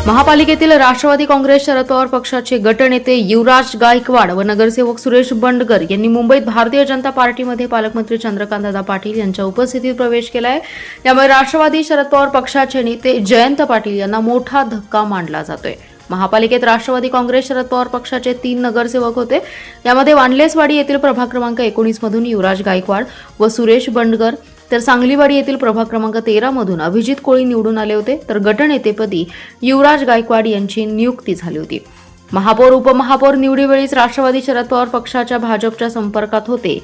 महापालिकेतील राष्ट्रवादी काँग्रेस शरद पवार पक्षाचे गटनेते युवराज गायकवाड व नगरसेवक सुरेश बंडगर यांनी मुंबईत भारतीय जनता पार्टीमध्ये पालकमंत्री चंद्रकांतदादा पाटील यांच्या उपस्थितीत प्रवेश केलाय। यामुळे राष्ट्रवादी शरद पवार पक्षाचे नेते जयंत पाटील यांना मोठा धक्का मानला जातोय। महापालिकेत राष्ट्रवादी काँग्रेस शरद पवार पक्षाचे 3 नगरसेवक होते। यामध्ये वांडलेसवाडी येथील प्रभाग क्रमांक 19 मधून युवराज गायकवाड व सुरेश बंडगर, तर सांगलीवाडी येथील प्रभाग क्रमांक 13 मधून अभिजित कोळी निवडून आले होते। तर गटनेतेपदी युवराज गायकवाड यांची नियुक्ती झाली होती। महापौर उपमहापौर निवडीवेळीच राष्ट्रवादी शरद पवार पक्षाच्या भाजपच्या संपर्कात होते।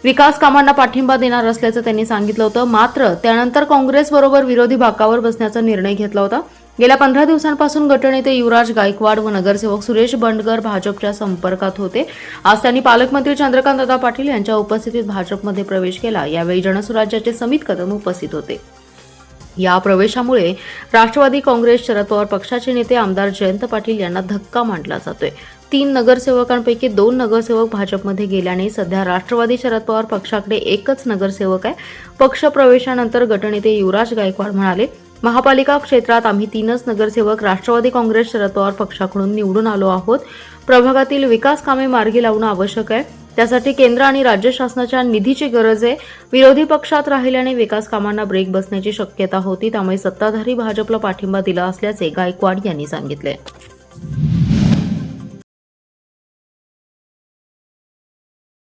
विकास कामांना पाठिंबा देणार असल्याचं त्यांनी सांगितलं होतं। मात्र त्यानंतर काँग्रेसबरोबर विरोधी बाकावर बसण्याचा निर्णय घेतला होता। गेल्या 15 दिवसांपासून गटनेते युवराज गायकवाड व नगरसेवक सुरेश बंडगर भाजपच्या संपर्कात होते। आज त्यांनी पालकमंत्री चंद्रकांतदादा पाटील यांच्या उपस्थितीत भाजपमध्ये प्रवेश केला। यावेळी जनसुराज्याचे समित कदम उपस्थित होते। या प्रवेशामुळे राष्ट्रवादी काँग्रेस शरद पवार पक्षाचे नेते आमदार जयंत पाटील यांना धक्का मानला जातोय। 3 नगरसेवकांपैकी 2 नगरसेवक भाजपमध्ये गेल्याने सध्या राष्ट्रवादी शरद पवार पक्षाकडे एकच नगरसेवक आहे। पक्ष प्रवेशानंतर गटनेते युवराज गायकवाड म्हणाले, महापालिका क्षेत्रात आम्ही 3च नगरसेवक राष्ट्रवादी काँग्रेस शरद पवार पक्षाकडून निवडून आलो आहोत। प्रभागातील विकास कामे मार्गी लावणं आवश्यक आहे। त्यासाठी केंद्र आणि राज्य शासनाच्या निधीची गरज आहे। विरोधी पक्षात राहिल्याने विकास कामांना ब्रेक बसण्याची शक्यता होती। त्यामुळे सत्ताधारी भाजपला पाठिंबा दिला असल्याचे गायकवाड यांनी सांगितले।